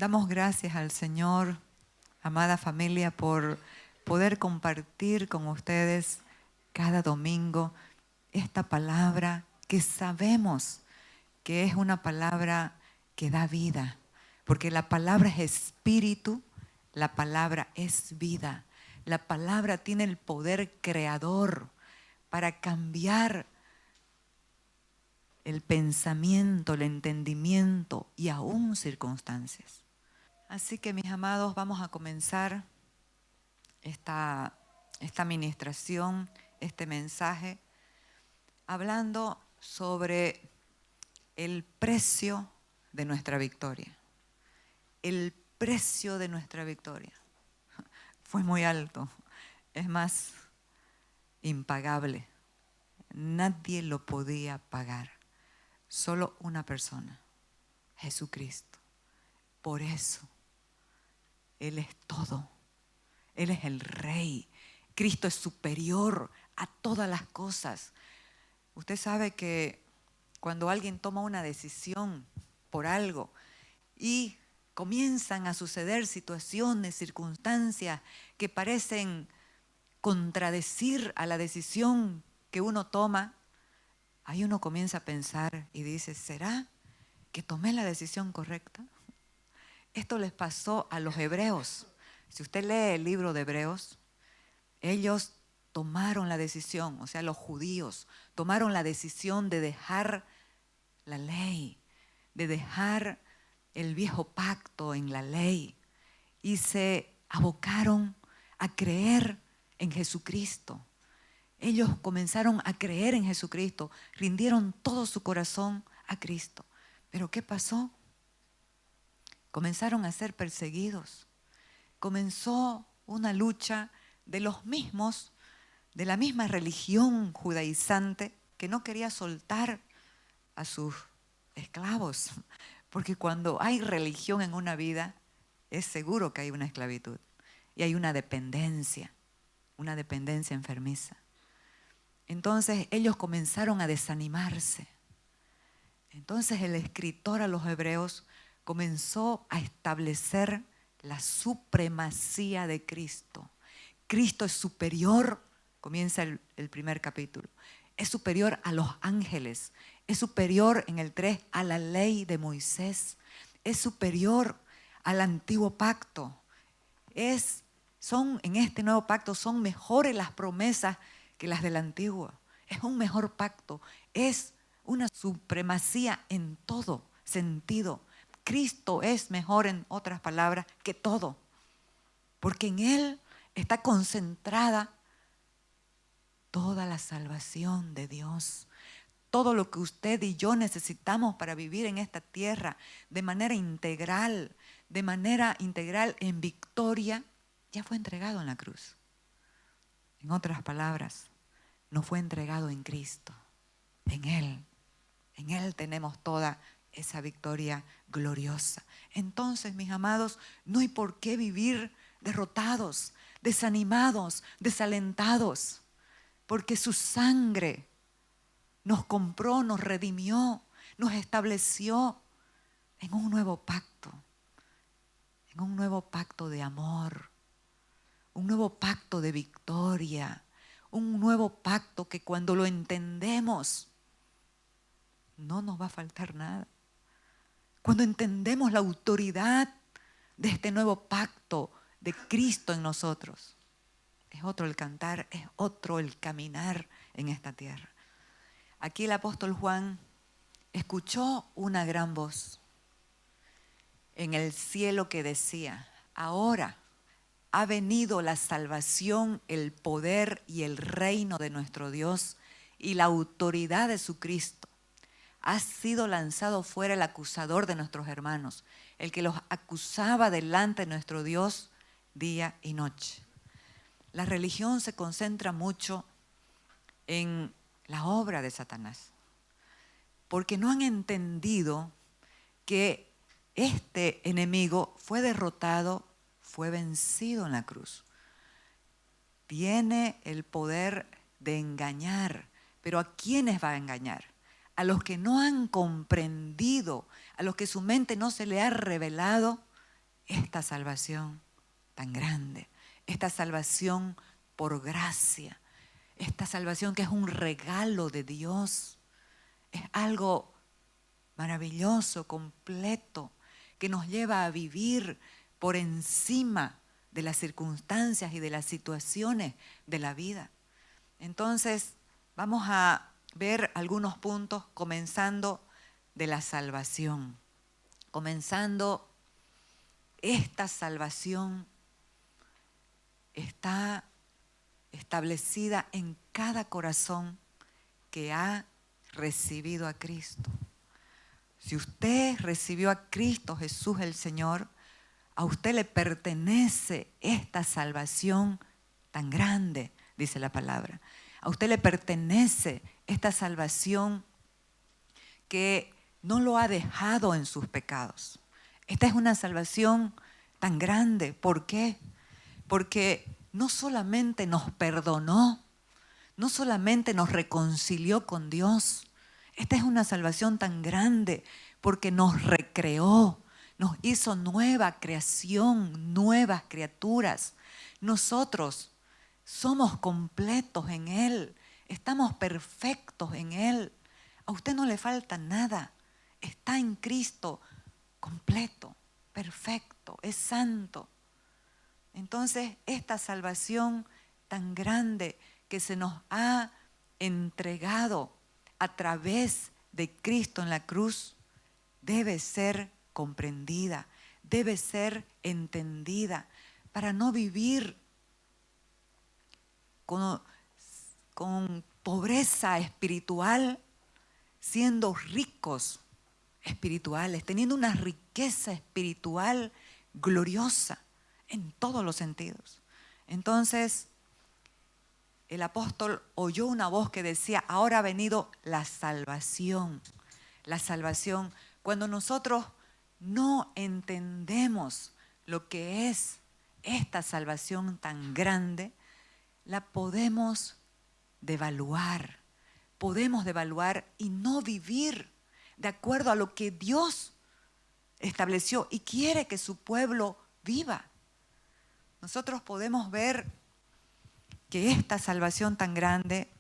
Damos gracias al Señor, amada familia, por poder compartir con ustedes cada domingo esta palabra que sabemos que es una palabra que da vida, porque la palabra es espíritu, la palabra es vida, la palabra tiene el poder creador para cambiar el pensamiento, el entendimiento y aún circunstancias. Así que, mis amados, vamos a comenzar esta ministración, este mensaje, hablando sobre el precio de nuestra victoria. El precio de nuestra victoria fue muy alto, es más, impagable. Nadie lo podía pagar, solo una persona, Jesucristo. Por eso, Él es todo. Él es el Rey. Cristo es superior a todas las cosas. Usted sabe que cuando alguien toma una decisión por algo y comienzan a suceder situaciones, circunstancias que parecen contradecir a la decisión que uno toma, ahí uno comienza a pensar y dice, ¿será que tomé la decisión correcta? Esto les pasó a los hebreos. Si usted lee el libro de Hebreos, ellos tomaron la decisión, o sea, los judíos tomaron la decisión de dejar la ley, de dejar el viejo pacto en la ley y se abocaron a creer en Jesucristo. Ellos comenzaron a creer en Jesucristo, rindieron todo su corazón a Cristo. Pero ¿qué pasó? Comenzaron a ser perseguidos. Comenzó una lucha de los mismos, de la misma religión judaizante que no quería soltar a sus esclavos. Porque cuando hay religión en una vida, es seguro que hay una esclavitud y hay una dependencia enfermiza. Entonces ellos comenzaron a desanimarse. Entonces el escritor a los hebreos comenzó a establecer la supremacía de Cristo. Cristo es superior, comienza el primer capítulo, es superior a los ángeles, es superior en el 3 a la ley de Moisés, es superior al antiguo pacto. En este nuevo pacto son mejores las promesas que las del antiguo. Es un mejor pacto, es una supremacía en todo sentido. Cristo es mejor, en otras palabras, que todo, porque en Él está concentrada toda la salvación de Dios. Todo lo que usted y yo necesitamos para vivir en esta tierra de manera integral en victoria, ya fue entregado en la cruz. En otras palabras, nos fue entregado en Cristo, en Él. En Él tenemos toda esa victoria gloriosa. Entonces, mis amados, no hay por qué vivir derrotados, desanimados, desalentados, porque su sangre nos compró, nos redimió, nos estableció en un nuevo pacto de amor, un nuevo pacto de victoria, un nuevo pacto que cuando lo entendemos, no nos va a faltar nada. Cuando entendemos la autoridad de este nuevo pacto de Cristo en nosotros, es otro el cantar, es otro el caminar en esta tierra. Aquí el apóstol Juan escuchó una gran voz en el cielo que decía, ahora ha venido la salvación, el poder y el reino de nuestro Dios y la autoridad de su Cristo. Ha sido lanzado fuera el acusador de nuestros hermanos, el que los acusaba delante de nuestro Dios día y noche. La religión se concentra mucho en la obra de Satanás, porque no han entendido que este enemigo fue derrotado, fue vencido en la cruz. Tiene el poder de engañar, pero ¿a quiénes va a engañar? A los que no han comprendido, a los que su mente no se le ha revelado esta salvación tan grande, esta salvación por gracia, esta salvación que es un regalo de Dios, es algo maravilloso, completo, que nos lleva a vivir por encima de las circunstancias y de las situaciones de la vida. Entonces, vamos a ver algunos puntos comenzando de la salvación. Comenzando, esta salvación está establecida en cada corazón que ha recibido a Cristo. Si usted recibió a Cristo Jesús el Señor, a usted le pertenece esta salvación tan grande, dice la palabra. A usted le pertenece esta salvación que no lo ha dejado en sus pecados. Esta es una salvación tan grande. ¿Por qué? Porque no solamente nos perdonó, no solamente nos reconcilió con Dios. Esta es una salvación tan grande porque nos recreó, nos hizo nueva creación, nuevas criaturas. Nosotros somos completos en Él, estamos perfectos en Él. A usted no le falta nada, está en Cristo completo, perfecto, es santo. Entonces, esta salvación tan grande que se nos ha entregado a través de Cristo en la cruz debe ser comprendida, debe ser entendida para no vivir con pobreza espiritual, siendo ricos espirituales, teniendo una riqueza espiritual gloriosa en todos los sentidos. Entonces, el apóstol oyó una voz que decía, ahora ha venido la salvación. La salvación, cuando nosotros no entendemos lo que es esta salvación tan grande, la podemos devaluar y no vivir de acuerdo a lo que Dios estableció y quiere que su pueblo viva. Nosotros podemos ver que esta salvación tan grande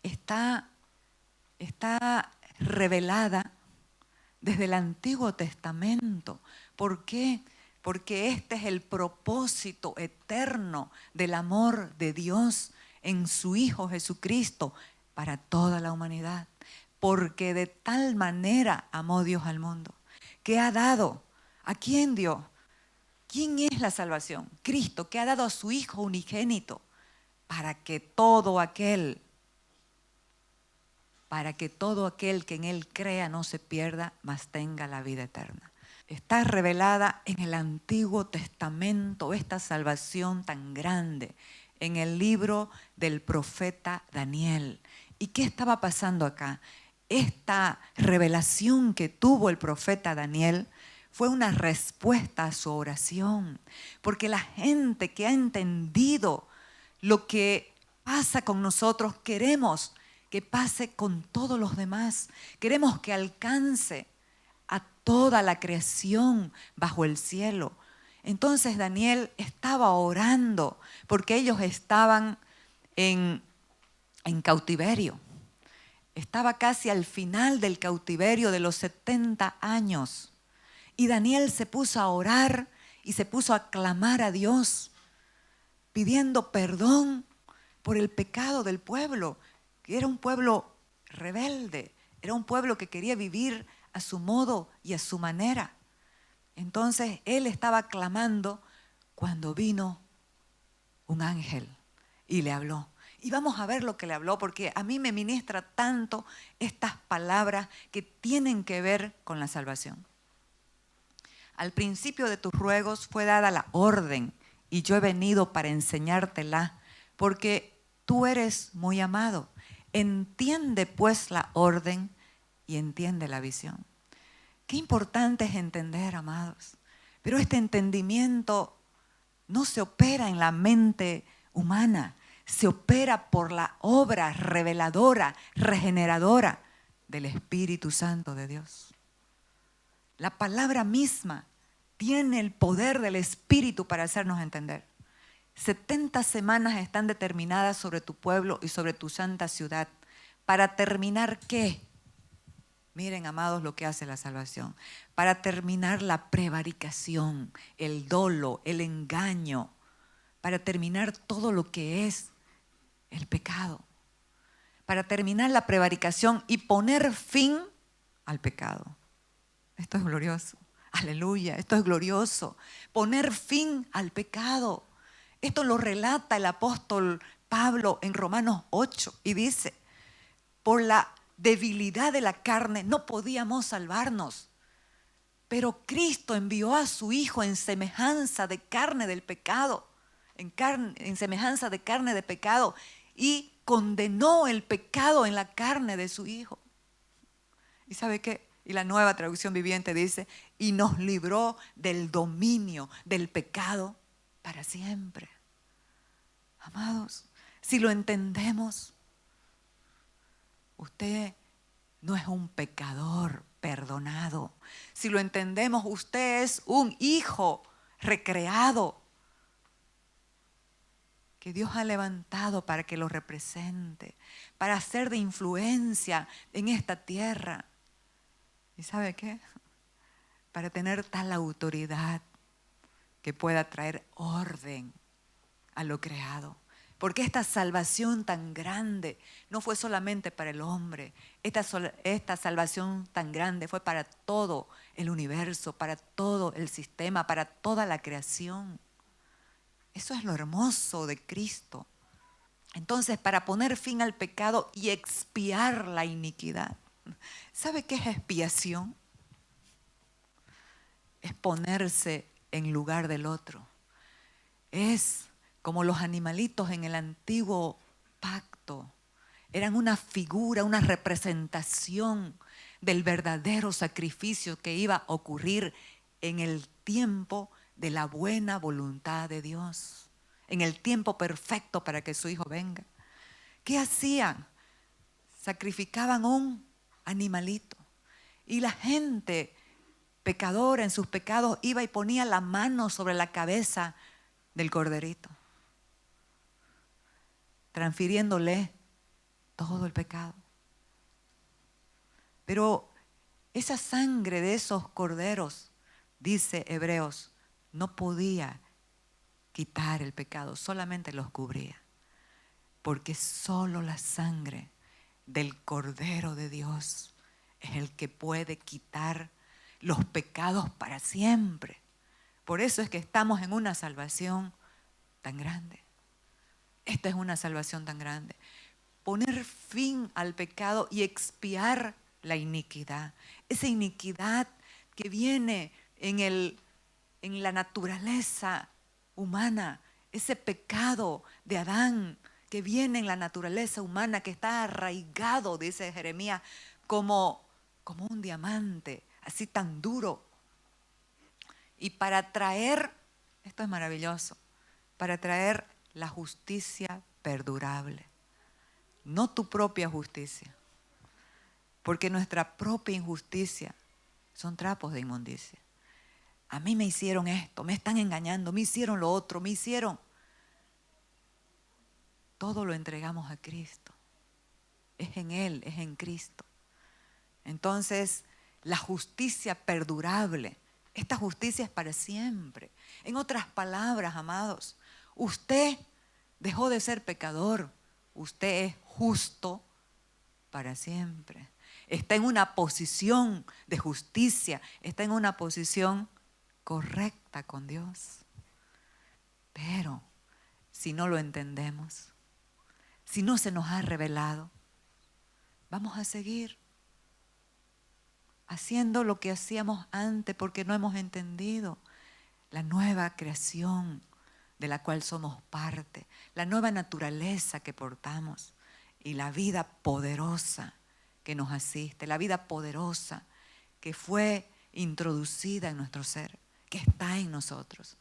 está revelada desde el Antiguo Testamento. ¿Por qué? Porque este es el propósito eterno del amor de Dios en su Hijo Jesucristo para toda la humanidad. Porque de tal manera amó Dios al mundo, que ha dado. ¿A quién dio? ¿Quién es la salvación? Cristo, que ha dado a su Hijo unigénito para que todo aquel que en Él crea no se pierda, mas tenga la vida eterna. Está revelada en el Antiguo Testamento esta salvación tan grande, en el libro del profeta Daniel. ¿Y qué estaba pasando acá? Esta revelación que tuvo el profeta Daniel fue una respuesta a su oración, porque la gente que ha entendido lo que pasa con nosotros, queremos que pase con todos los demás. Queremos que alcance a toda la creación bajo el cielo. Entonces Daniel estaba orando porque ellos estaban en cautiverio. Estaba casi al final del cautiverio de los 70 años. Y Daniel se puso a orar y se puso a clamar a Dios, pidiendo perdón por el pecado del pueblo, que era un pueblo rebelde, era un pueblo que quería vivir a su modo y a su manera. Entonces él estaba clamando cuando vino un ángel y le habló. Y vamos a ver lo que le habló, porque a mí me ministra tanto estas palabras que tienen que ver con la salvación. Al principio de tus ruegos fue dada la orden, y yo he venido para enseñártela, porque tú eres muy amado. Entiende pues la orden y entiende la visión. Qué importante es entender, amados. Pero este entendimiento no se opera en la mente humana, se opera por la obra reveladora, regeneradora del Espíritu Santo de Dios. La palabra misma tiene el poder del Espíritu para hacernos entender. 70 semanas están determinadas sobre tu pueblo y sobre tu santa ciudad. ¿Para terminar qué? Miren, amados, lo que hace la salvación. Para terminar la prevaricación, el dolo, el engaño. Para terminar todo lo que es el pecado. Para terminar la prevaricación y poner fin al pecado. Esto es glorioso. Aleluya, esto es glorioso. Poner fin al pecado. Esto lo relata el apóstol Pablo en Romanos 8 y dice, por la debilidad de la carne no podíamos salvarnos, pero Cristo envió a su Hijo en semejanza de carne del pecado, en semejanza de carne de pecado, y condenó el pecado en la carne de su Hijo. ¿Y sabe qué? Y la Nueva Traducción Viviente dice, y nos libró del dominio del pecado para siempre. Amados, si lo entendemos, usted no es un pecador perdonado. Si lo entendemos, usted es un hijo recreado que Dios ha levantado para que lo represente, para ser de influencia en esta tierra. ¿Y sabe qué? Para tener tal autoridad que pueda traer orden a lo creado. Porque esta salvación tan grande no fue solamente para el hombre. Esta salvación tan grande fue para todo el universo, para todo el sistema, para toda la creación. Eso es lo hermoso de Cristo. Entonces, para poner fin al pecado y expiar la iniquidad. ¿Sabe qué es expiación? Es ponerse en lugar del otro. Es como los animalitos en el antiguo pacto. Eran una figura, una representación del verdadero sacrificio que iba a ocurrir en el tiempo de la buena voluntad de Dios. En el tiempo perfecto para que su Hijo venga. ¿Qué hacían? Sacrificaban un animalito. Y la gente pecadora en sus pecados iba y ponía la mano sobre la cabeza del corderito, transfiriéndole todo el pecado. Pero esa sangre de esos corderos, dice Hebreos, no podía quitar el pecado, solamente los cubría. Porque solo la sangre del Cordero de Dios es el que puede quitar los pecados para siempre. Por eso es que estamos en una salvación tan grande. Esta es una salvación tan grande. Poner fin al pecado y expiar la iniquidad. Esa iniquidad que viene en la naturaleza humana. Ese pecado de Adán que viene en la naturaleza humana, que está arraigado, dice Jeremías, como un diamante, así tan duro. Y para traer, esto es maravilloso, para traer la justicia perdurable. No tu propia justicia, porque nuestra propia injusticia son trapos de inmundicia. A mí me hicieron esto, me están engañando, me hicieron lo otro, me hicieron. Todo lo entregamos a Cristo. Es en Él, es en Cristo. Entonces, la justicia perdurable, esta justicia es para siempre. En otras palabras, amados, usted dejó de ser pecador, usted es justo para siempre. Está en una posición de justicia, está en una posición correcta con Dios. Pero si no lo entendemos, si no se nos ha revelado, vamos a seguir haciendo lo que hacíamos antes porque no hemos entendido la nueva creación de la cual somos parte, la nueva naturaleza que portamos y la vida poderosa que nos asiste, la vida poderosa que fue introducida en nuestro ser, que está en nosotros.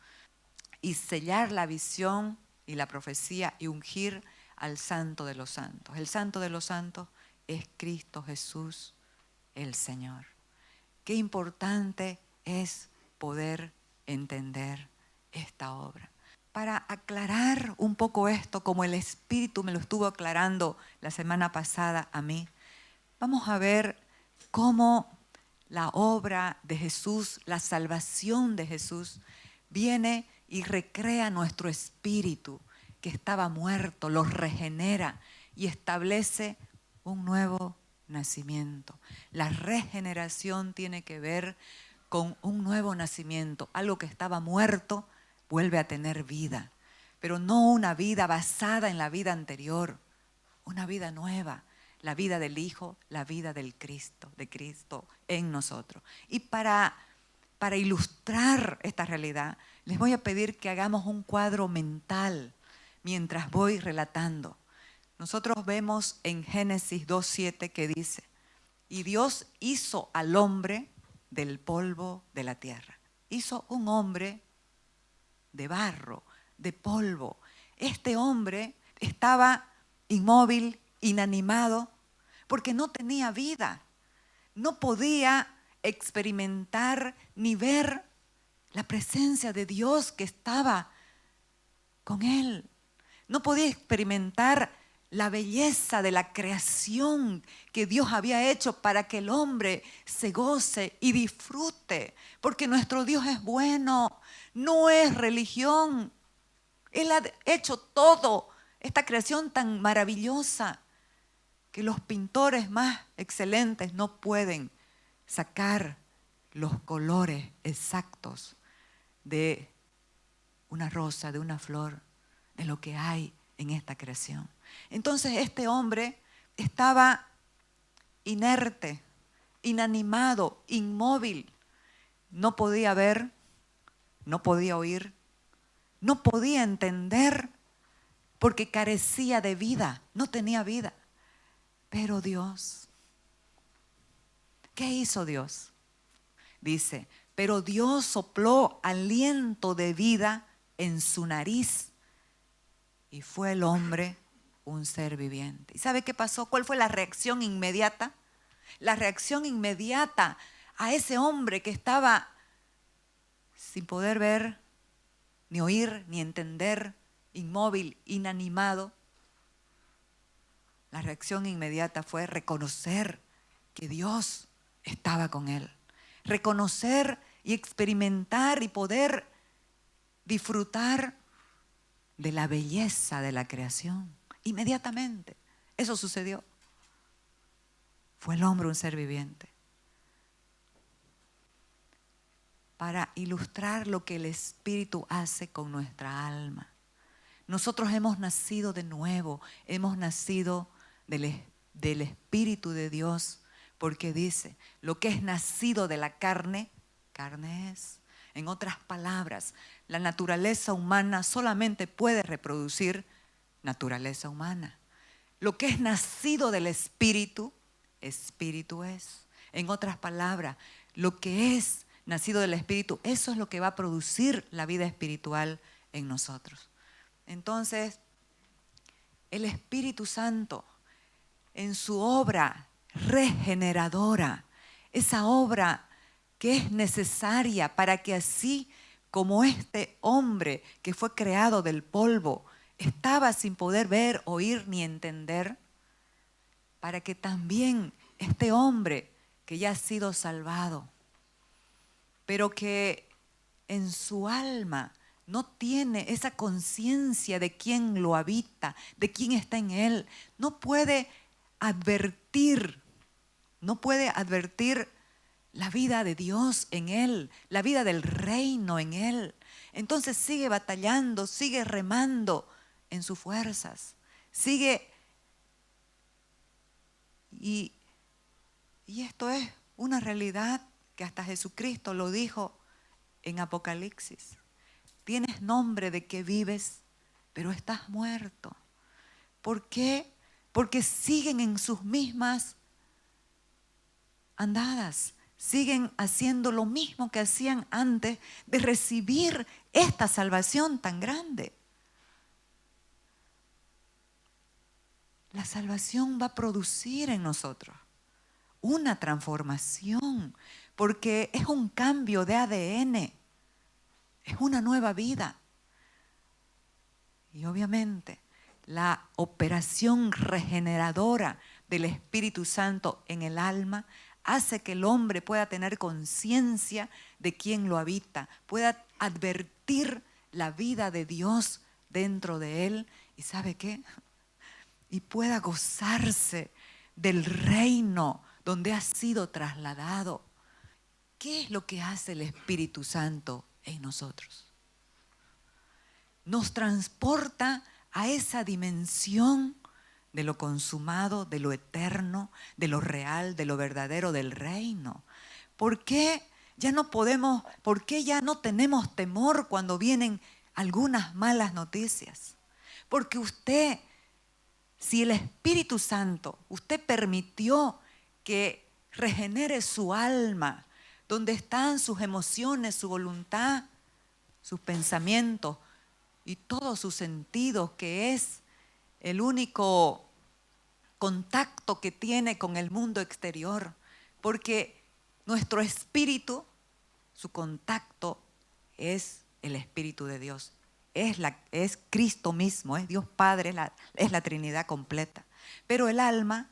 Y sellar la visión y la profecía y ungir al Santo de los Santos. El Santo de los Santos es Cristo Jesús, el Señor. Qué importante es poder entender esta obra. Para aclarar un poco esto, como el Espíritu me lo estuvo aclarando la semana pasada a mí, vamos a ver cómo la obra de Jesús, la salvación de Jesús, viene y recrea nuestro espíritu que estaba muerto, lo regenera y establece un nuevo nacimiento. La regeneración tiene que ver con un nuevo nacimiento. Algo que estaba muerto vuelve a tener vida, pero no una vida basada en la vida anterior, una vida nueva, la vida del Hijo, la vida del Cristo, de Cristo en nosotros. Y para ilustrar esta realidad, les voy a pedir que hagamos un cuadro mental mientras voy relatando. Nosotros vemos en Génesis 2:7 que dice, y Dios hizo al hombre del polvo de la tierra. Hizo un hombre de barro, de polvo. Este hombre estaba inmóvil, inanimado, porque no tenía vida. No podía experimentar ni ver la presencia de Dios que estaba con él. No podía experimentar la belleza de la creación que Dios había hecho para que el hombre se goce y disfrute, porque nuestro Dios es bueno, no es religión. Él ha hecho todo, esta creación tan maravillosa que los pintores más excelentes no pueden sacar los colores exactos de una rosa, de una flor, de lo que hay en esta creación. Entonces este hombre estaba inerte, inanimado, inmóvil. No podía ver, no podía oír, no podía entender porque carecía de vida, no tenía vida. Pero Dios, ¿qué hizo Dios? Dice, pero Dios sopló aliento de vida en su nariz y fue el hombre un ser viviente. ¿Y sabe qué pasó? ¿Cuál fue la reacción inmediata? La reacción inmediata a ese hombre que estaba sin poder ver, ni oír, ni entender, inmóvil, inanimado. La reacción inmediata fue reconocer que Dios estaba con él. Reconocer y experimentar y poder disfrutar de la belleza de la creación. Inmediatamente. Eso sucedió. Fue el hombre un ser viviente. Para ilustrar lo que el Espíritu hace con nuestra alma. Nosotros hemos nacido de nuevo, hemos nacido del Espíritu de Dios, porque dice, lo que es nacido de la carne, carne es. En otras palabras, la naturaleza humana solamente puede reproducir naturaleza humana. Lo que es nacido del Espíritu, Espíritu es. En otras palabras, lo que es nacido del Espíritu, eso es lo que va a producir la vida espiritual en nosotros. Entonces, el Espíritu Santo, en su obra regeneradora, esa obra que es necesaria para que así como este hombre que fue creado del polvo, estaba sin poder ver, oír ni entender, para que también este hombre que ya ha sido salvado, pero que en su alma no tiene esa conciencia de quién lo habita, de quién está en él, no puede advertir la vida de Dios en él, la vida del reino en él. Entonces sigue batallando, sigue remando en sus fuerzas, sigue. Y esto es una realidad que hasta Jesucristo lo dijo en Apocalipsis. Tienes nombre de que vives, pero estás muerto. ¿Por qué? Porque siguen en sus mismas andadas, siguen haciendo lo mismo que hacían antes de recibir esta salvación tan grande. La salvación va a producir en nosotros una transformación, porque es un cambio de ADN. es una nueva vida. Y obviamente la operación regeneradora del Espíritu Santo en el alma hace que el hombre pueda tener conciencia de quién lo habita, pueda advertir la vida de Dios dentro de él. ¿Y sabe qué? Y pueda gozarse del reino donde ha sido trasladado. ¿Qué es lo que hace el Espíritu Santo en nosotros? Nos transporta a esa dimensión de lo consumado, de lo eterno, de lo real, de lo verdadero del reino. ¿Por qué ya no podemos, por qué ya no tenemos temor cuando vienen algunas malas noticias? Porque usted, si el Espíritu Santo, usted permitió que regenere su alma, donde están sus emociones, su voluntad, sus pensamientos y todos sus sentidos, que es el único contacto que tiene con el mundo exterior, porque nuestro espíritu, su contacto es el Espíritu de Dios, es Cristo mismo, es Dios Padre, es la Trinidad completa. Pero el alma,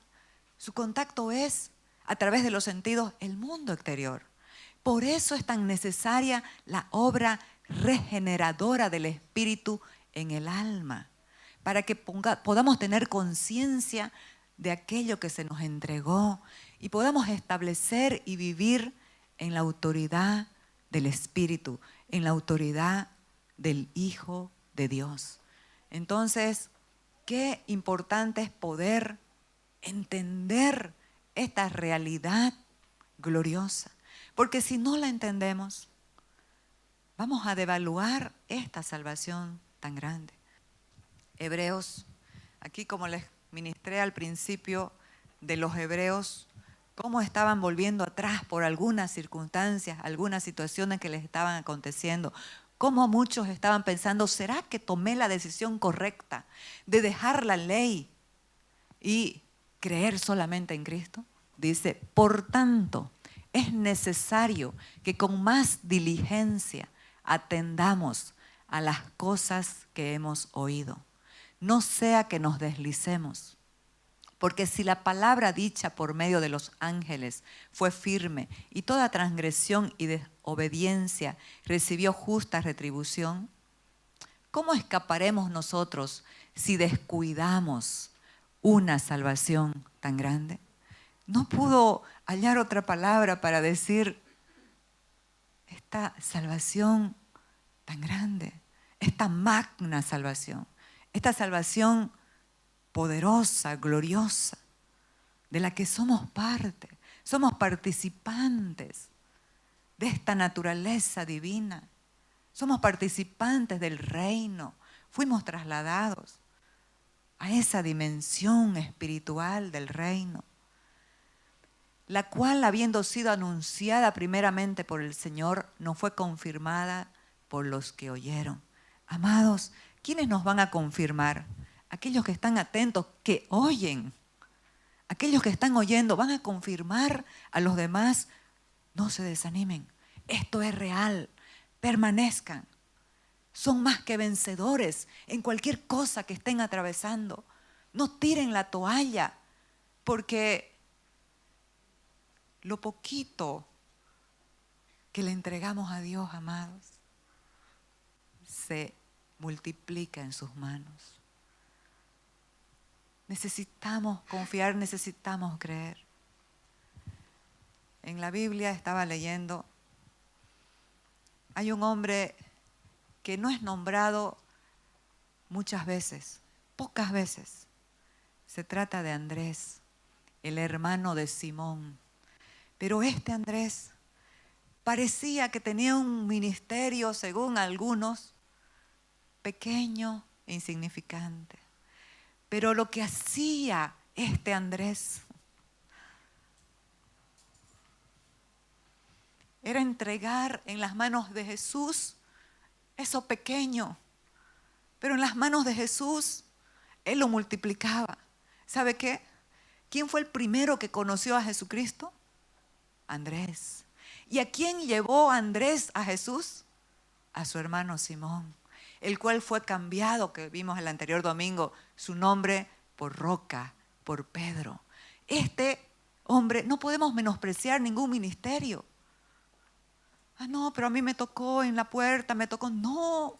su contacto es a través de los sentidos el mundo exterior. Por eso es tan necesaria la obra regeneradora del Espíritu en el alma, para que podamos tener conciencia de aquello que se nos entregó y podamos establecer y vivir en la autoridad del Espíritu, en la autoridad del Hijo de Dios. Entonces, qué importante es poder entender esta realidad gloriosa, porque si no la entendemos, vamos a devaluar esta salvación tan grande. Hebreos, aquí como les ministré al principio de los hebreos, cómo estaban volviendo atrás por algunas circunstancias, algunas situaciones que les estaban aconteciendo, cómo muchos estaban pensando, ¿será que tomé la decisión correcta de dejar la ley y creer solamente en Cristo? Dice, por tanto, es necesario que con más diligencia atendamos a las cosas que hemos oído. No sea que nos deslicemos, porque si la palabra dicha por medio de los ángeles fue firme y toda transgresión y desobediencia recibió justa retribución, ¿cómo escaparemos nosotros si descuidamos una salvación tan grande? No pudo hallar otra palabra para decir esta salvación tan grande, esta magna salvación, esta salvación poderosa, gloriosa, de la que somos parte, somos participantes de esta naturaleza divina, somos participantes del reino, fuimos trasladados a esa dimensión espiritual del reino, la cual, habiendo sido anunciada primeramente por el Señor, nos fue confirmada por los que oyeron. Amados, ¿quiénes nos van a confirmar? Aquellos que están atentos, que oyen. Aquellos que están oyendo van a confirmar a los demás. No se desanimen, esto es real, permanezcan. Son más que vencedores en cualquier cosa que estén atravesando. No tiren la toalla, porque lo poquito que le entregamos a Dios, amados, se multiplica en sus manos. Necesitamos confiar, necesitamos creer. En la Biblia estaba leyendo, hay un hombre que no es nombrado muchas veces, pocas veces. Se trata de Andrés, el hermano de Simón. Pero este Andrés parecía que tenía un ministerio, según algunos, pequeño e insignificante. Pero lo que hacía este Andrés era entregar en las manos de Jesús eso pequeño. Pero en las manos de Jesús, Él lo multiplicaba. ¿Sabe qué? ¿Quién fue el primero que conoció a Jesucristo? Andrés. ¿Y a quién llevó Andrés a Jesús? a su hermano Simón, el cual fue cambiado, que vimos el anterior domingo, su nombre por Roca, por Pedro. Este hombre, no podemos menospreciar ningún ministerio. No, pero a mí me tocó en la puerta, me tocó. No,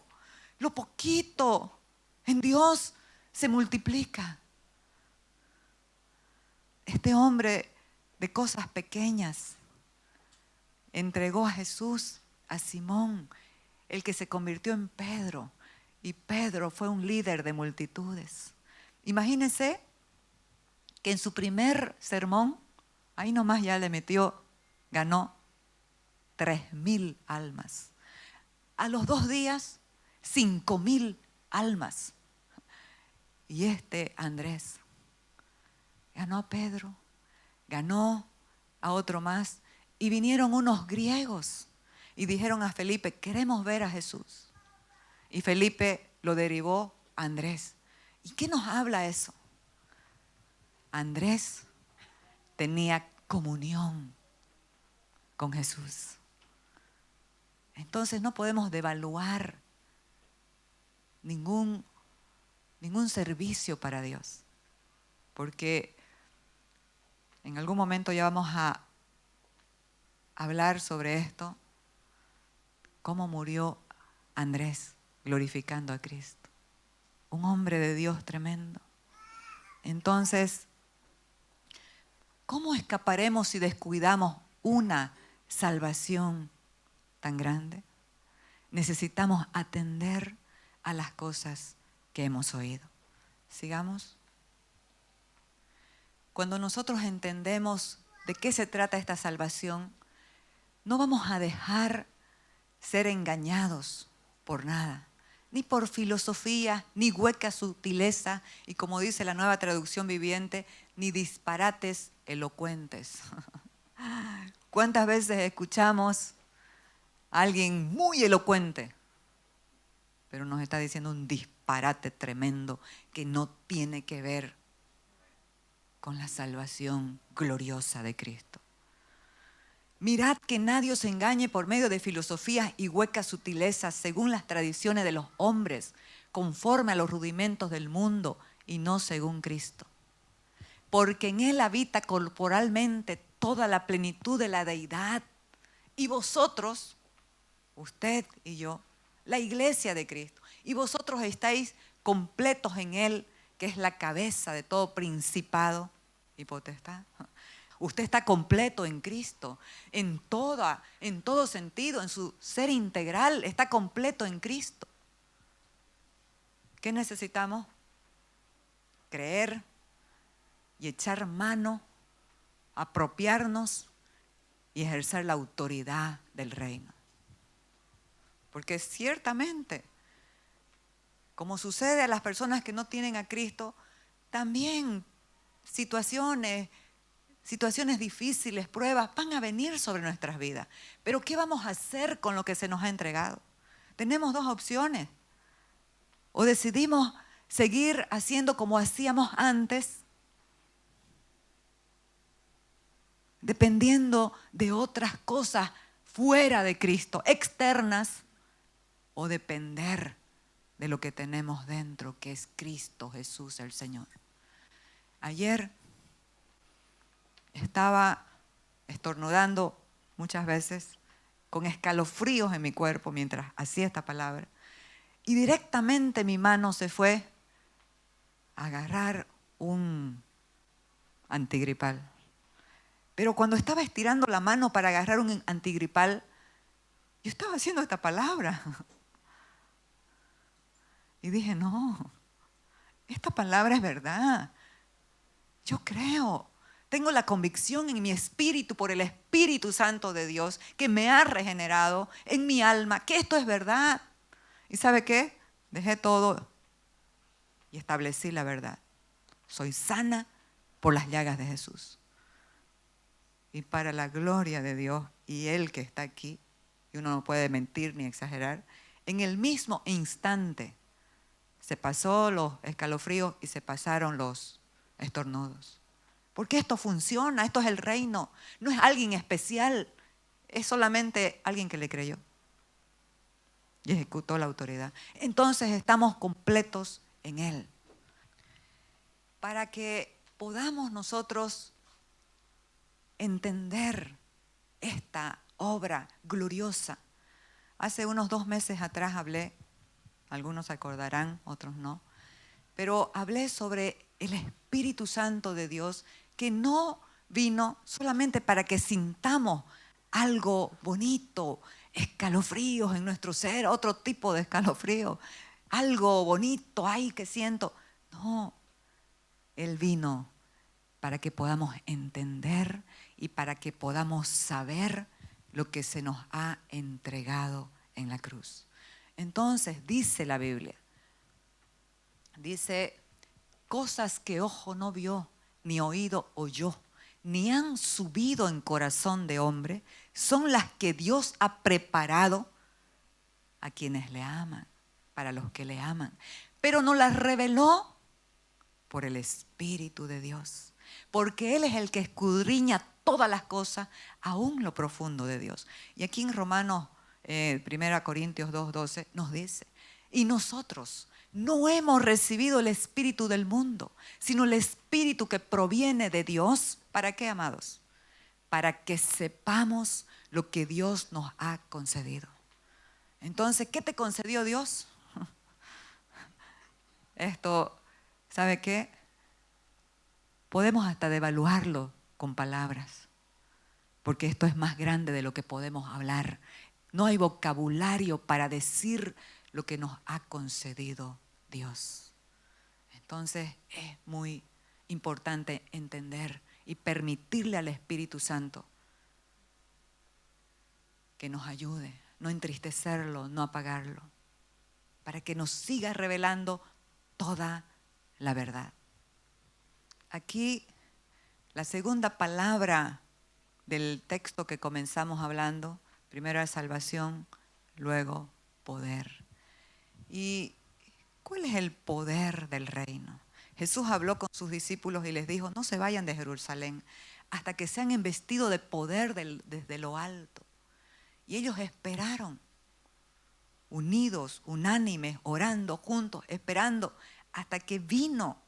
lo poquito en Dios se multiplica. Este hombre de cosas pequeñas entregó a Jesús, a Simón, el que se convirtió en Pedro. Y Pedro fue un líder de multitudes. Imagínense que en su primer sermón, ahí nomás ya le metió, ganó 3.000 almas. A los 2 días, 5.000 almas. Y este Andrés ganó a Pedro, ganó a otro más. Y vinieron unos griegos y dijeron a Felipe, queremos ver a Jesús. Y Felipe lo derivó a Andrés. ¿Y qué nos habla eso? Andrés tenía comunión con Jesús. Entonces no podemos devaluar ningún servicio para Dios. Porque en algún momento ya vamos a hablar sobre esto, cómo murió Andrés glorificando a Cristo. Un hombre de Dios tremendo. Entonces, ¿cómo escaparemos si descuidamos una salvación tan grande? Necesitamos atender a las cosas que hemos oído. Sigamos. Cuando nosotros entendemos de qué se trata esta salvación, no vamos a dejar ser engañados por nada, ni por filosofía, ni hueca sutileza, y como dice la Nueva Traducción Viviente, ni disparates elocuentes. ¿Cuántas veces escuchamos a alguien muy elocuente, pero nos está diciendo un disparate tremendo que no tiene que ver con la salvación gloriosa de Cristo? Mirad que nadie os engañe por medio de filosofías y huecas sutilezas según las tradiciones de los hombres, conforme a los rudimentos del mundo y no según Cristo. Porque en Él habita corporalmente toda la plenitud de la deidad. Y vosotros, usted y yo, la iglesia de Cristo, y vosotros estáis completos en Él, que es la cabeza de todo principado y potestad. Usted está completo en Cristo, en todo sentido, en su ser integral, está completo en Cristo. ¿Qué necesitamos? Creer y echar mano, apropiarnos y ejercer la autoridad del reino. Porque ciertamente, como sucede a las personas que no tienen a Cristo, también situaciones difíciles, pruebas, van a venir sobre nuestras vidas. Pero ¿qué vamos a hacer con lo que se nos ha entregado? Tenemos 2 opciones. O decidimos seguir haciendo como hacíamos antes, dependiendo de otras cosas fuera de Cristo, externas, o depender de lo que tenemos dentro, que es Cristo Jesús el Señor. Ayer estaba estornudando muchas veces, con escalofríos en mi cuerpo mientras hacía esta palabra, y directamente mi mano se fue a agarrar un antigripal. Pero cuando estaba estirando la mano para agarrar un antigripal, yo estaba haciendo esta palabra. Y dije, no, esta palabra es verdad. Yo creo, tengo la convicción en mi espíritu por el Espíritu Santo de Dios que me ha regenerado en mi alma, que esto es verdad. ¿Y sabe qué? Dejé todo y establecí la verdad. Soy sana por las llagas de Jesús. Y para la gloria de Dios y Él que está aquí, y uno no puede mentir ni exagerar, en el mismo instante se pasó los escalofríos y se pasaron los estornudos. Porque esto funciona, esto es el reino. No es alguien especial, es solamente alguien que le creyó. y ejecutó la autoridad. Entonces estamos completos en Él. Para que podamos nosotros entender esta obra gloriosa. Hace unos 2 meses atrás hablé, algunos se acordarán, otros no, pero hablé sobre el Espíritu Santo de Dios, que no vino solamente para que sintamos algo bonito, escalofríos en nuestro ser, otro tipo de escalofrío, algo bonito, ay, que siento. No, Él vino para que podamos entender y para que podamos saber lo que se nos ha entregado en la cruz. Entonces, dice la Biblia, dice, cosas que ojo no vio, ni oído oyó, ni han subido en corazón de hombre, son las que Dios ha preparado a quienes le aman, para los que le aman. Pero no las reveló por el Espíritu de Dios, porque Él es el que escudriña todas las cosas, aún lo profundo de Dios. Y aquí en Romanos, 1 Corintios 2:12 nos dice, y nosotros no hemos recibido el espíritu del mundo, sino el espíritu que proviene de Dios. ¿Para qué, amados? Para que sepamos lo que Dios nos ha concedido. Entonces, ¿qué te concedió Dios? Esto, ¿sabe qué? Podemos hasta devaluarlo con palabras, porque esto es más grande de lo que podemos hablar. No hay vocabulario para decir lo que nos ha concedido Dios. Entonces es muy importante entender y permitirle al Espíritu Santo que nos ayude, no entristecerlo, no apagarlo, para que nos siga revelando toda la verdad. Aquí la segunda palabra del texto que comenzamos hablando, primero es salvación, luego poder. ¿Y cuál es el poder del reino? Jesús habló con sus discípulos y les dijo, no se vayan de Jerusalén hasta que sean investidos de poder desde lo alto. Y ellos esperaron, unidos, unánimes, orando juntos, esperando, hasta que vino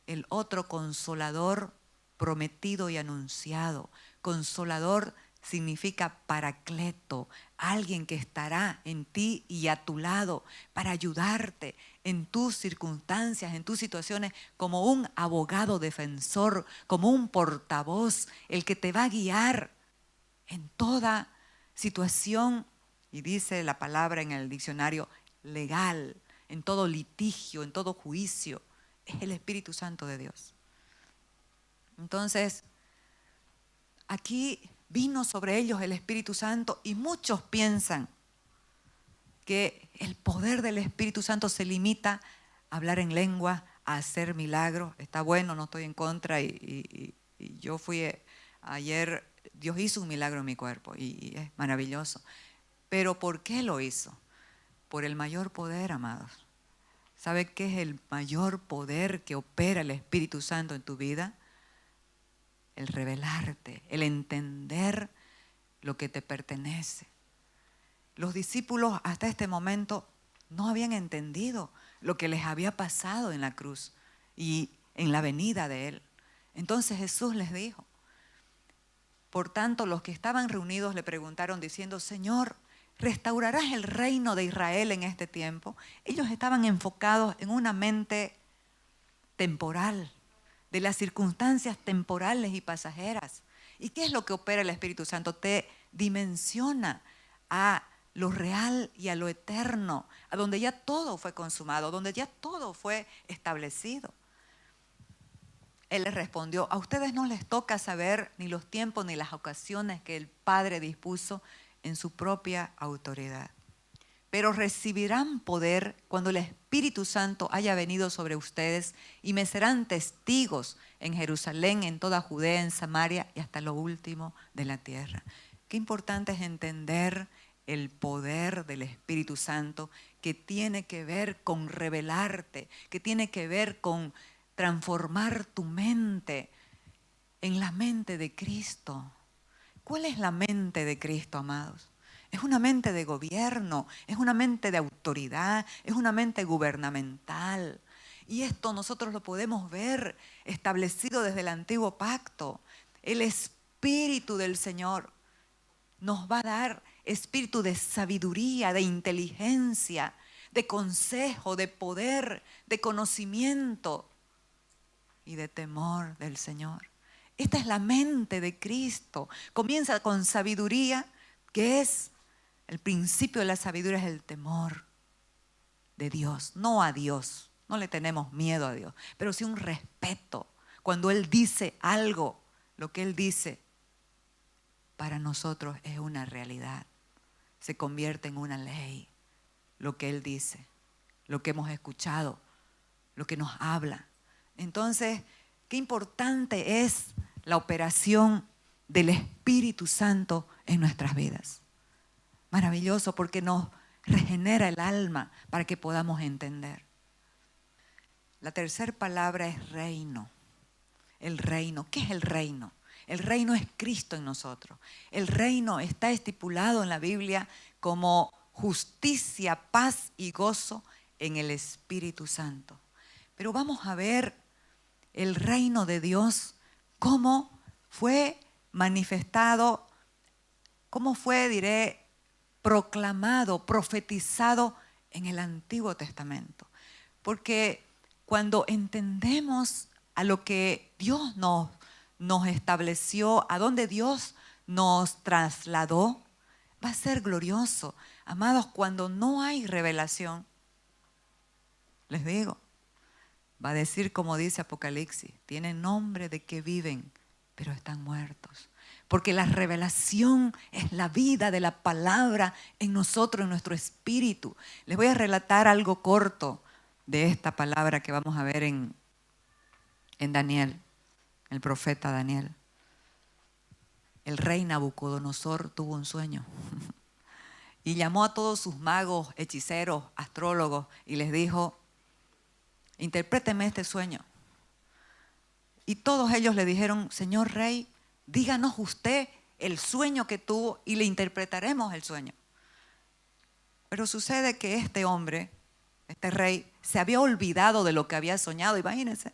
el otro consolador prometido y anunciado. Consolador significa paracleto, alguien que estará en ti y a tu lado para ayudarte en tus circunstancias, en tus situaciones, como un abogado defensor, como un portavoz, el que te va a guiar en toda situación, y dice la palabra en el diccionario, legal, en todo litigio, en todo juicio. Es el Espíritu Santo de Dios. Entonces, aquí vino sobre ellos el Espíritu Santo y muchos piensan que el poder del Espíritu Santo se limita a hablar en lengua, a hacer milagros. Está bueno, no estoy en contra y yo fui ayer, Dios hizo un milagro en mi cuerpo y es maravilloso. Pero ¿por qué lo hizo? Por el mayor poder, amados. ¿Sabe qué es el mayor poder que opera el Espíritu Santo en tu vida? El revelarte, el entender lo que te pertenece. Los discípulos hasta este momento no habían entendido lo que les había pasado en la cruz y en la venida de Él. Entonces Jesús les dijo, por tanto los que estaban reunidos le preguntaron diciendo, Señor, ¿restaurarás el reino de Israel en este tiempo? Ellos estaban enfocados en una mente temporal, de las circunstancias temporales y pasajeras. ¿Y qué es lo que opera el Espíritu Santo? Te dimensiona a lo real y a lo eterno, a donde ya todo fue consumado, donde ya todo fue establecido. Él les respondió, a ustedes no les toca saber ni los tiempos ni las ocasiones que el Padre dispuso en su propia autoridad. Pero recibirán poder cuando el Espíritu Santo haya venido sobre ustedes y me serán testigos en Jerusalén, en toda Judea, en Samaria y hasta lo último de la tierra. Qué importante es entender el poder del Espíritu Santo, que tiene que ver con revelarte, que tiene que ver con transformar tu mente en la mente de Cristo. ¿Cuál es la mente de Cristo, amados? Es una mente de gobierno, es una mente de autoridad, es una mente gubernamental. Y esto nosotros lo podemos ver establecido desde el antiguo pacto. El Espíritu del Señor nos va a dar espíritu de sabiduría, de inteligencia, de consejo, de poder, de conocimiento y de temor del Señor. Esta es la mente de Cristo. Comienza con sabiduría, que es el principio de la sabiduría, es el temor de Dios, no a Dios. No le tenemos miedo a Dios, pero sí un respeto. Cuando Él dice algo, lo que Él dice para nosotros es una realidad. Se convierte en una ley. Lo que Él dice, lo que hemos escuchado, lo que nos habla. Entonces, qué importante es la operación del Espíritu Santo en nuestras vidas. Maravilloso, porque nos regenera el alma para que podamos entender. La tercera palabra es reino. El reino. ¿Qué es el reino? El reino es Cristo en nosotros. El reino está estipulado en la Biblia como justicia, paz y gozo en el Espíritu Santo. Pero vamos a ver el reino de Dios, cómo fue manifestado, cómo fue, proclamado, profetizado en el Antiguo Testamento. Porque cuando entendemos a lo que Dios nos estableció, a dónde Dios nos trasladó, va a ser glorioso. Amados, cuando no hay revelación, les digo, va a decir como dice Apocalipsis, tienen nombre de que viven, pero están muertos. Porque la revelación es la vida de la palabra en nosotros, en nuestro espíritu. Les voy a relatar algo corto de esta palabra que vamos a ver en Daniel, el profeta Daniel. El rey Nabucodonosor tuvo un sueño y llamó a todos sus magos, hechiceros, astrólogos y les dijo, interpréteme este sueño. Y todos ellos le dijeron, Señor Rey, díganos usted el sueño que tuvo y le interpretaremos el sueño. Pero sucede que este hombre, este rey, se había olvidado de lo que había soñado, imagínense.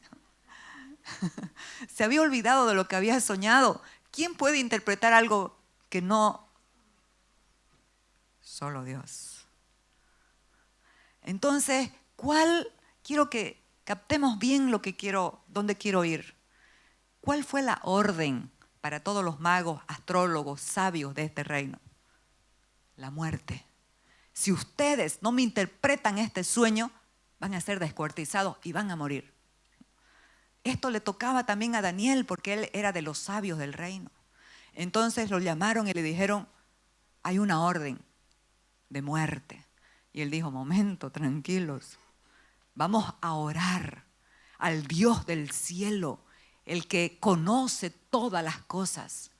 Se había olvidado de lo que había soñado. ¿Quién puede interpretar algo que no? Solo Dios. Entonces, quiero que captemos bien dónde quiero ir. ¿Cuál fue la orden para todos los magos, astrólogos, sabios de este reino? La muerte. Si ustedes no me interpretan este sueño, van a ser descuartizados y van a morir. Esto le tocaba también a Daniel porque él era de los sabios del reino. Entonces lo llamaron y le dijeron, hay una orden de muerte. Y él dijo, momento, tranquilos, vamos a orar al Dios del cielo, el que conoce todas las cosas.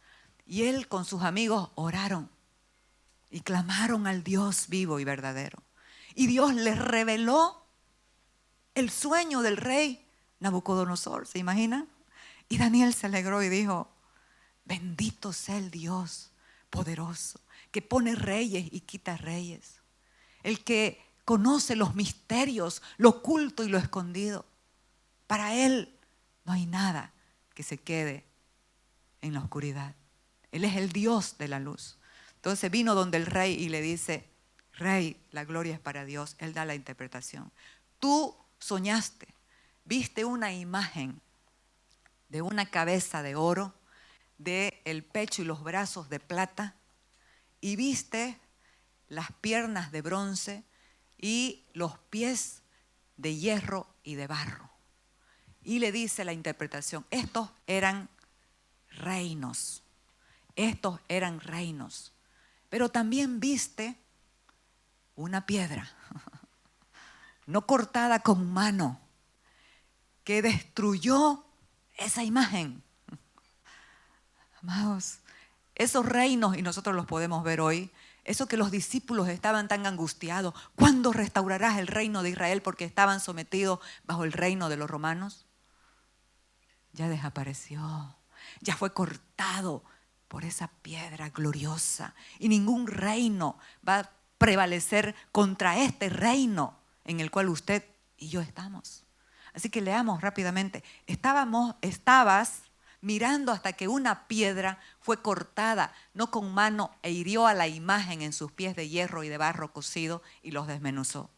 Y él con sus amigos oraron y clamaron al Dios vivo y verdadero. Y Dios les reveló el sueño del rey Nabucodonosor, ¿se imaginan? Y Daniel se alegró y dijo, bendito sea el Dios poderoso, que pone reyes y quita reyes. El que conoce los misterios, lo oculto y lo escondido. Para Él no hay nada que se quede en la oscuridad. Él es el Dios de la luz. Entonces vino donde el rey y le dice, Rey, la gloria es para Dios. Él da la interpretación. Tú soñaste, viste una imagen de una cabeza de oro, de el pecho y los brazos de plata, y viste las piernas de bronce y los pies de hierro y de barro. Y le dice la interpretación, estos eran reinos, pero también viste una piedra, no cortada con mano, que destruyó esa imagen. Amados, esos reinos, y nosotros los podemos ver hoy, eso que los discípulos estaban tan angustiados, ¿cuándo restaurarás el reino de Israel? Porque estaban sometidos bajo el reino de los romanos. Ya desapareció, ya fue cortado por esa piedra gloriosa. Y ningún reino va a prevalecer contra este reino en el cual usted y yo estamos. Así que leamos rápidamente. Estabas mirando hasta que una piedra fue cortada, no con mano, e hirió a la imagen en sus pies de hierro y de barro cocido y los desmenuzó.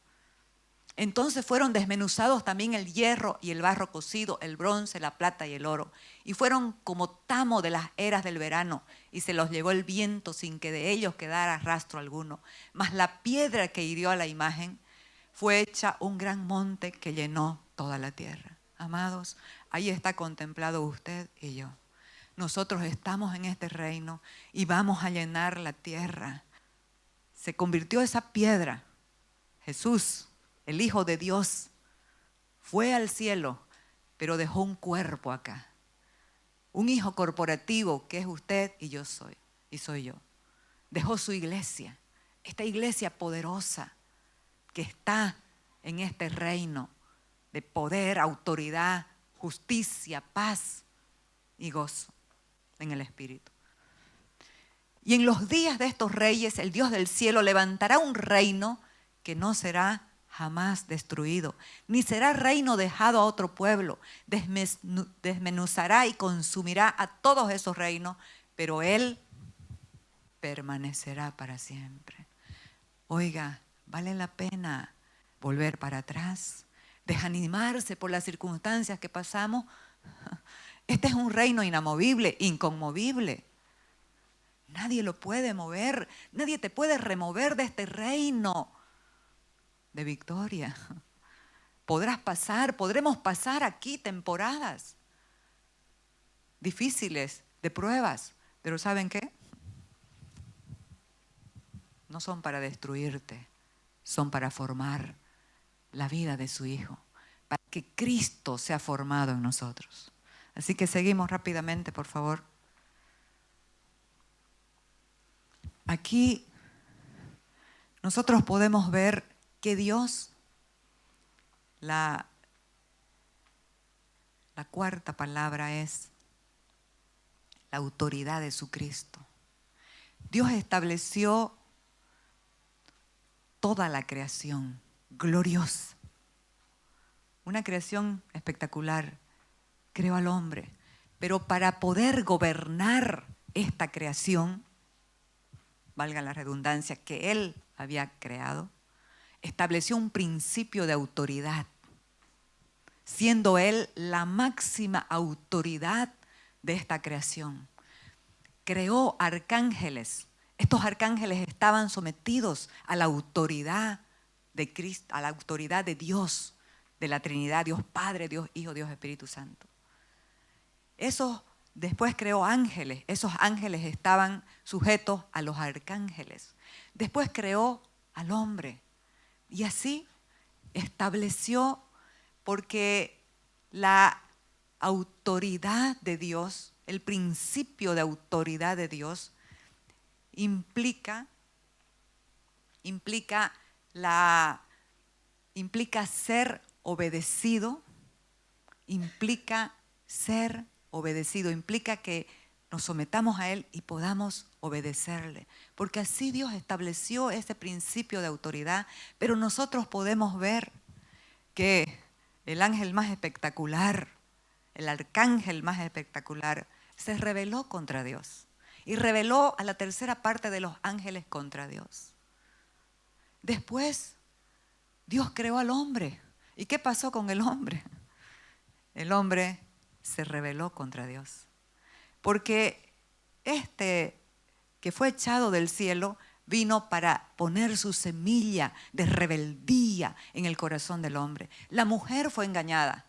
Entonces fueron desmenuzados también el hierro y el barro cocido, el bronce, la plata y el oro. Y fueron como tamo de las eras del verano, y se los llevó el viento sin que de ellos quedara rastro alguno. Mas la piedra que hirió a la imagen fue hecha un gran monte que llenó toda la tierra. Amados, ahí está contemplado usted y yo. Nosotros estamos en este reino y vamos a llenar la tierra. Se convirtió esa piedra, Jesús, el Hijo de Dios, fue al cielo, pero dejó un cuerpo acá. Un hijo corporativo que es usted y yo soy, y soy yo. Dejó su iglesia, esta iglesia poderosa que está en este reino de poder, autoridad, justicia, paz y gozo en el Espíritu. Y en los días de estos reyes, el Dios del cielo levantará un reino que no será jamás destruido, ni será reino dejado a otro pueblo. Desmenuzará y consumirá a todos esos reinos, pero Él permanecerá para siempre. Oiga, vale la pena volver para atrás, desanimarse por las circunstancias que pasamos. Este es un reino inamovible, inconmovible. Nadie lo puede mover, nadie te puede remover de este reino de victoria. Podremos pasar aquí temporadas difíciles, de pruebas, pero ¿saben qué? No son para destruirte, son para formar la vida de su Hijo, para que Cristo sea formado en nosotros. Así que seguimos rápidamente, por favor. Aquí nosotros podemos ver que Dios, la cuarta palabra es la autoridad de su Cristo. Dios estableció toda la creación gloriosa, una creación espectacular. Creó al hombre, pero para poder gobernar esta creación, valga la redundancia, que Él había creado, estableció un principio de autoridad, siendo Él la máxima autoridad de esta creación. Creó arcángeles. Estos arcángeles estaban sometidos a la autoridad de Cristo, a la autoridad de Dios, de la Trinidad, Dios Padre, Dios Hijo, Dios Espíritu Santo. Después creó ángeles. Esos ángeles estaban sujetos a los arcángeles. Después creó al hombre. Y así estableció, porque la autoridad de Dios, el principio de autoridad de Dios, implica ser obedecido, implica que nos sometamos a Él y podamos obedecerle. Porque así Dios estableció ese principio de autoridad, pero nosotros podemos ver que el ángel más espectacular, el arcángel más espectacular, se rebeló contra Dios y rebeló a la tercera parte de los ángeles contra Dios. Después, Dios creó al hombre. ¿Y qué pasó con el hombre? El hombre se rebeló contra Dios. Porque este que fue echado del cielo vino para poner su semilla de rebeldía en el corazón del hombre. La mujer fue engañada,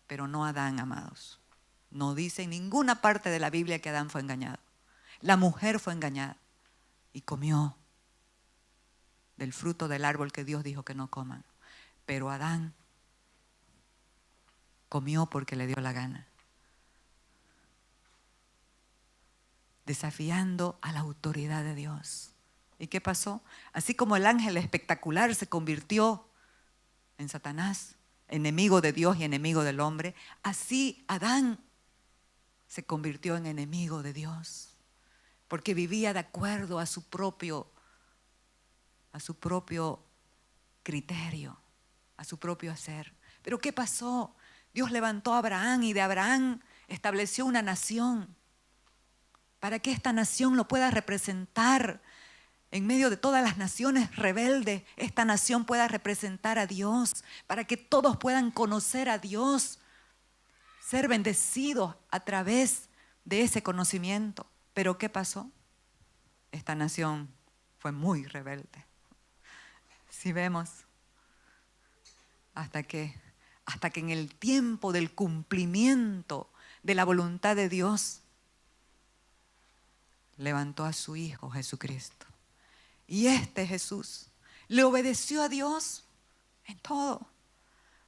pero no Adán, amados. No dice en ninguna parte de la Biblia que Adán fue engañado. La mujer fue engañada y comió del fruto del árbol que Dios dijo que no coman. Pero Adán comió porque le dio la gana, desafiando a la autoridad de Dios. ¿Y qué pasó? Así como el ángel espectacular se convirtió en Satanás, enemigo de Dios y enemigo del hombre, así Adán se convirtió en enemigo de Dios, porque vivía de acuerdo a su propio criterio, a su propio hacer. Pero ¿qué pasó? Dios levantó a Abraham y de Abraham estableció una nación para que esta nación lo pueda representar en medio de todas las naciones rebeldes. Esta nación pueda representar a Dios, para que todos puedan conocer a Dios, ser bendecidos a través de ese conocimiento. Pero ¿qué pasó? Esta nación fue muy rebelde. Si vemos, hasta que en el tiempo del cumplimiento de la voluntad de Dios, levantó a su Hijo Jesucristo. Y este Jesús le obedeció a Dios en todo.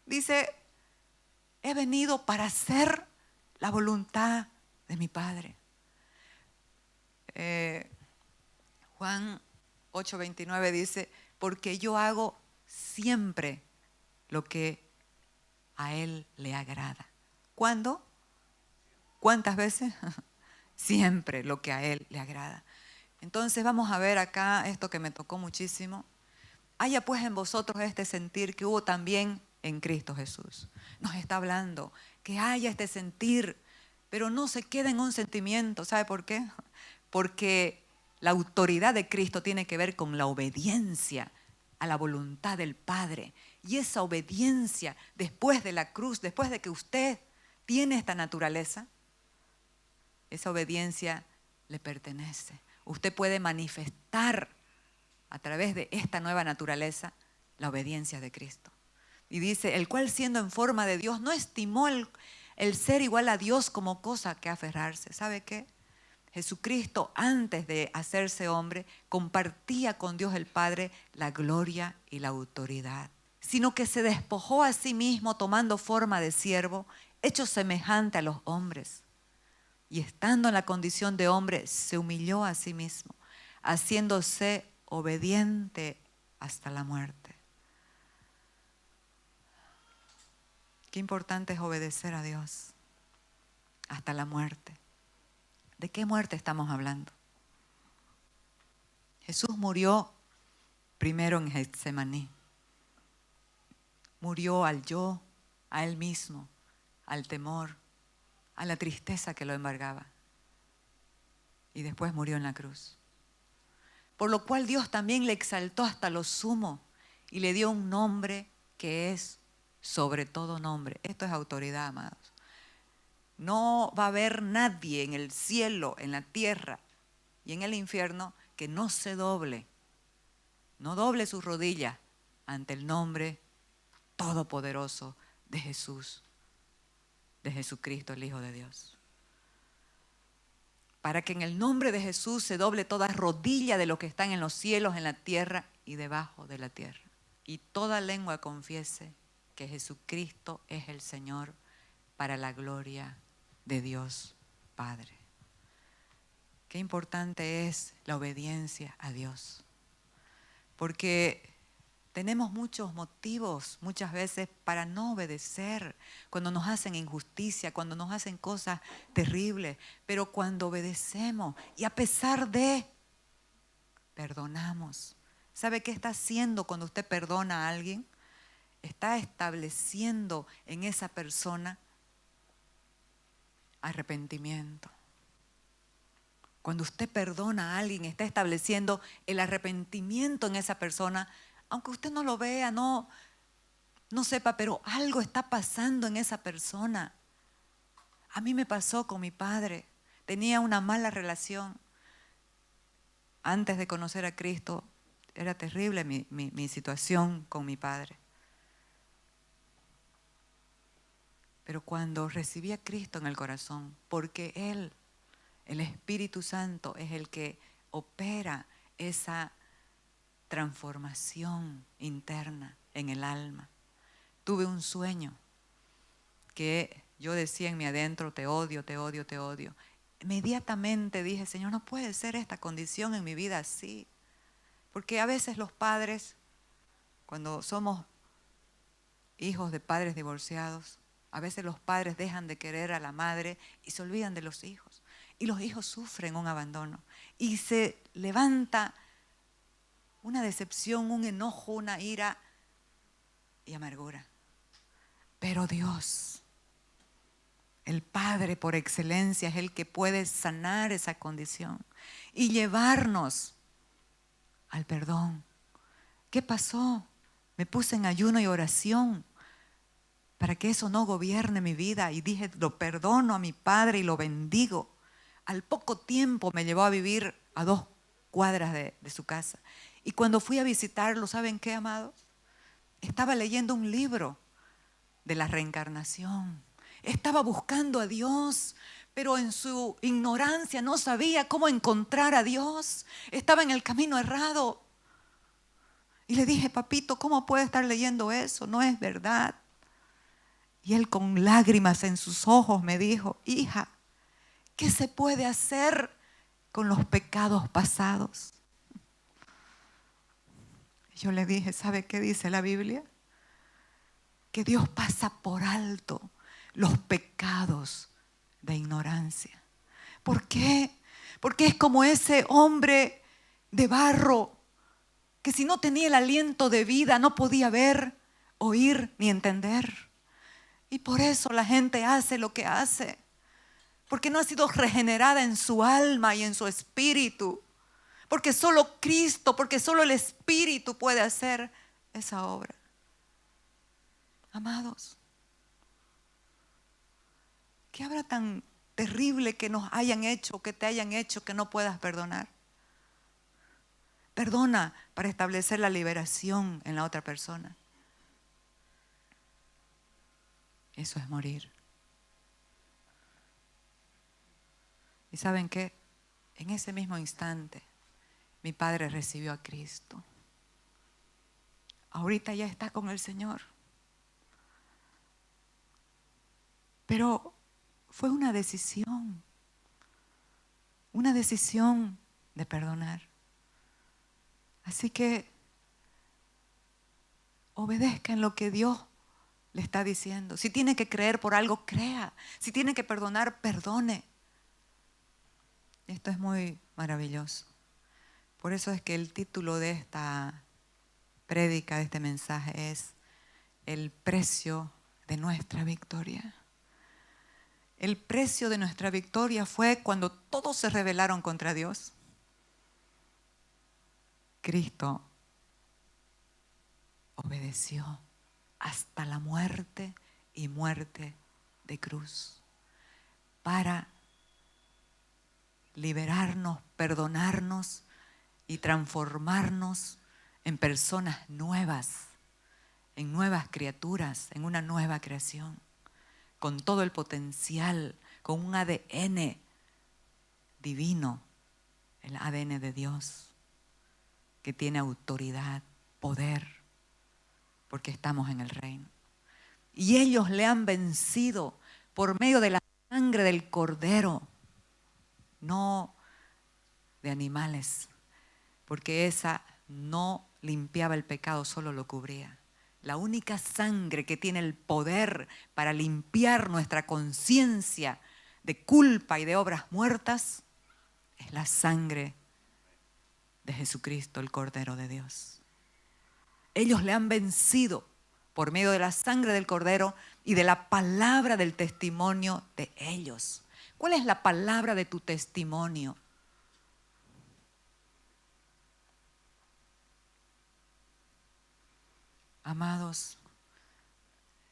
Dice, he venido para hacer la voluntad de mi Padre. Juan 8:29 dice, porque yo hago siempre lo que a Él le agrada. ¿Cuándo? ¿Cuántas veces? Siempre lo que a Él le agrada. Entonces vamos a ver acá esto que me tocó muchísimo. Haya pues en vosotros este sentir que hubo también en Cristo Jesús. Nos está hablando que haya este sentir, pero no se quede en un sentimiento. ¿Sabe por qué? Porque la autoridad de Cristo tiene que ver con la obediencia a la voluntad del Padre. Y esa obediencia después de la cruz, después de que usted tiene esta naturaleza, esa obediencia le pertenece. Usted puede manifestar a través de esta nueva naturaleza la obediencia de Cristo. Y dice, el cual siendo en forma de Dios, no estimó el ser igual a Dios como cosa que aferrarse. ¿Sabe qué? Jesucristo, antes de hacerse hombre, compartía con Dios el Padre la gloria y la autoridad, sino que se despojó a sí mismo tomando forma de siervo, hecho semejante a los hombres. Y estando en la condición de hombre, se humilló a sí mismo, haciéndose obediente hasta la muerte. Qué importante es obedecer a Dios hasta la muerte. ¿De qué muerte estamos hablando? Jesús murió primero en Getsemaní. Murió al yo, a él mismo, al temor, a la tristeza que lo embargaba. Y después murió en la cruz. Por lo cual Dios también le exaltó hasta lo sumo y le dio un nombre que es sobre todo nombre. Esto es autoridad, amados. No va a haber nadie en el cielo, en la tierra y en el infierno que no se doble, no doble sus rodillas ante el nombre todopoderoso de Jesús, de Jesucristo, el Hijo de Dios. Para que en el nombre de Jesús se doble toda rodilla de los que están en los cielos, en la tierra y debajo de la tierra. Y toda lengua confiese que Jesucristo es el Señor, para la gloria de Dios Padre. Qué importante es la obediencia a Dios. Porque tenemos muchos motivos muchas veces para no obedecer, cuando nos hacen injusticia, cuando nos hacen cosas terribles, pero cuando obedecemos y a pesar de, perdonamos. ¿Sabe qué está haciendo cuando usted perdona a alguien? Está estableciendo en esa persona arrepentimiento. Cuando usted perdona a alguien, está estableciendo el arrepentimiento en esa persona, aunque usted no lo vea, no sepa, pero algo está pasando en esa persona. A mí me pasó con mi padre. Tenía una mala relación. Antes de conocer a Cristo, era terrible mi situación con mi padre. Pero cuando recibí a Cristo en el corazón, porque Él, el Espíritu Santo, es el que opera esa transformación interna en el alma. Tuve un sueño que yo decía en mi adentro, te odio, te odio, te odio. Inmediatamente dije, Señor, no puede ser esta condición en mi vida así. Porque a veces los padres, cuando somos hijos de padres divorciados, A veces los padres dejan de querer a la madre y se olvidan de los hijos. Y los hijos sufren un abandono. Y se levanta una decepción, un enojo, una ira y amargura. Pero Dios, el Padre por excelencia, es el que puede sanar esa condición y llevarnos al perdón. ¿Qué pasó? Me puse en ayuno y oración para que eso no gobierne mi vida y dije, lo perdono a mi padre y lo bendigo. Al poco tiempo me llevó a vivir a 2 cuadras de su casa. Y cuando fui a visitarlo, ¿saben qué, amados? Estaba leyendo un libro de la reencarnación. Estaba buscando a Dios, pero en su ignorancia no sabía cómo encontrar a Dios. Estaba en el camino errado. Y le dije, papito, ¿cómo puede estar leyendo eso? No es verdad. Y él con lágrimas en sus ojos me dijo, hija, ¿qué se puede hacer con los pecados pasados? Y yo le dije, ¿sabe qué dice la Biblia? Que Dios pasa por alto los pecados de ignorancia. ¿Por qué? Porque es como ese hombre de barro que si no tenía el aliento de vida no podía ver, oír ni entender. Y por eso la gente hace lo que hace, porque no ha sido regenerada en su alma y en su espíritu, porque solo Cristo, porque solo el Espíritu puede hacer esa obra. Amados, ¿qué habrá tan terrible que nos hayan hecho, que te hayan hecho, que no puedas perdonar? Perdona para establecer la liberación en la otra persona. Eso es morir. ¿Y saben qué? En ese mismo instante, mi padre recibió a Cristo. Ahorita ya está con el Señor. Pero fue una decisión de perdonar. Así que obedezca en lo que Dios le está diciendo. Si tiene que creer por algo, crea. Si tiene que perdonar, perdone. Esto es muy maravilloso. Por eso es que el título de esta prédica, de este mensaje, es el precio de nuestra victoria. El precio de nuestra victoria fue cuando todos se rebelaron contra Dios. Cristo obedeció hasta la muerte y muerte de cruz para liberarnos, perdonarnos y transformarnos en personas nuevas, en nuevas criaturas, en una nueva creación, con todo el potencial, con un ADN divino, el ADN de Dios, que tiene autoridad, poder, porque estamos en el reino. Y ellos le han vencido por medio de la sangre del Cordero, no de animales, porque esa no limpiaba el pecado, solo lo cubría. La única sangre que tiene el poder para limpiar nuestra conciencia de culpa y de obras muertas es la sangre de Jesucristo, el Cordero de Dios. Ellos le han vencido por medio de la sangre del Cordero y de la palabra del testimonio de ellos. ¿Cuál es la palabra de tu testimonio? Amados,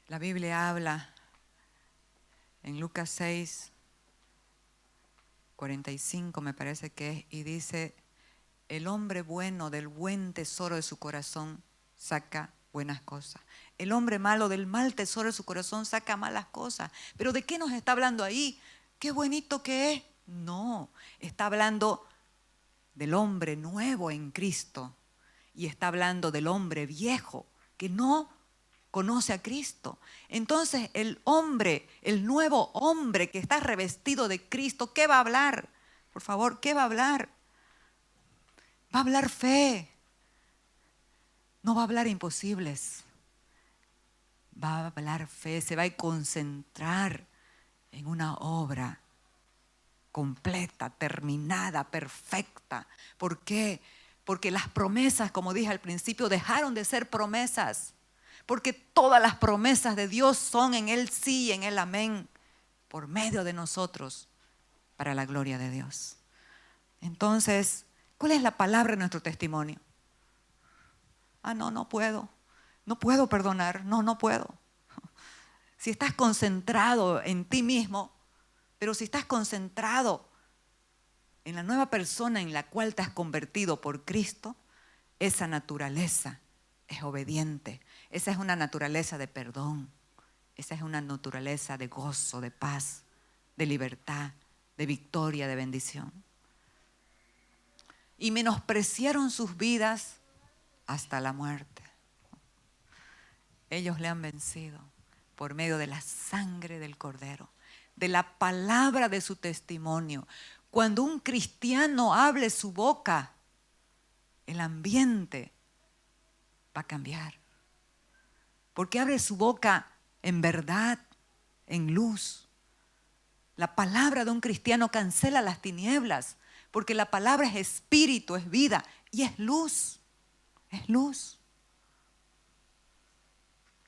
la Biblia habla en Lucas 6, 45 me parece que es, y dice, el hombre bueno del buen tesoro de su corazón saca buenas cosas. El hombre malo del mal tesoro de su corazón saca malas cosas. ¿Pero de qué nos está hablando ahí? ¿Qué bonito que es? No, está hablando del hombre nuevo en Cristo y está hablando del hombre viejo que no conoce a Cristo. Entonces el hombre, el nuevo hombre que está revestido de Cristo, ¿qué va a hablar? Por favor, ¿qué va a hablar? Va a hablar fe. No va a hablar imposibles. va a hablar fe, se va a concentrar en una obra completa, terminada, perfecta. ¿Por qué? Porque las promesas, como dije al principio, dejaron de ser promesas. Porque todas las promesas de Dios son en Él sí y en Él amén, por medio de nosotros, para la gloria de Dios. Entonces, ¿cuál es la palabra de nuestro testimonio? No puedo. No puedo perdonar. No puedo. Si estás concentrado en ti mismo, pero si estás concentrado en la nueva persona en la cual te has convertido por Cristo, esa naturaleza es obediente. Esa es una naturaleza de perdón. Esa es una naturaleza de gozo, de paz, de libertad, de victoria, de bendición. Y menospreciaron sus vidas hasta la muerte. Ellos le han vencido por medio de la sangre del Cordero, de la palabra de su testimonio. Cuando un cristiano hable su boca, el ambiente va a cambiar. Porque abre su boca en verdad, en luz. La palabra de un cristiano cancela las tinieblas, porque la palabra es espíritu, es vida y es luz. Es luz.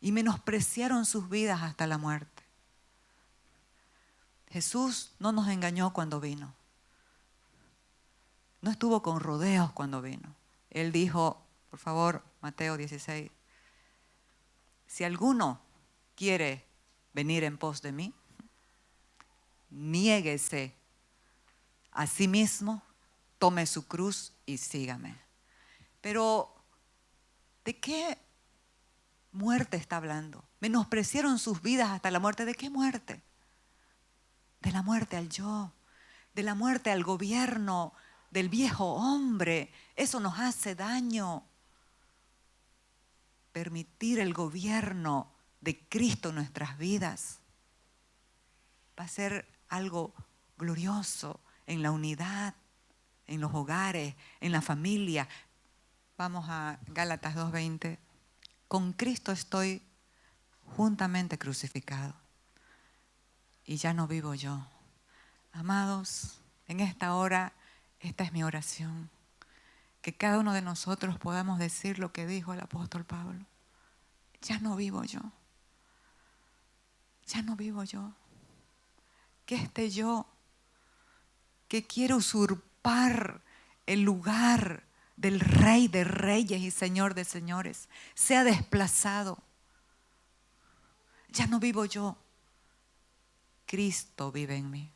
Y menospreciaron sus vidas hasta la muerte. Jesús no nos engañó cuando vino. No estuvo con rodeos cuando vino. Él dijo, por favor, Mateo 16, si alguno quiere venir en pos de mí, niéguese a sí mismo, tome su cruz y sígame. Pero, ¿de qué muerte está hablando? Menospreciaron sus vidas hasta la muerte. ¿De qué muerte? De la muerte al yo, de la muerte al gobierno del viejo hombre. Eso nos hace daño. Permitir el gobierno de Cristo en nuestras vidas va a ser algo glorioso en la unidad, en los hogares, en la familia. Vamos a Gálatas 2:20. Con Cristo estoy juntamente crucificado y ya no vivo yo. Amados, en esta hora, esta es mi oración. Que cada uno de nosotros podamos decir lo que dijo el apóstol Pablo. Ya no vivo yo. Ya no vivo yo. Que este yo que quiere usurpar el lugar del Rey de Reyes y Señor de Señores sea desplazado. Ya no vivo yo. Cristo vive en mí.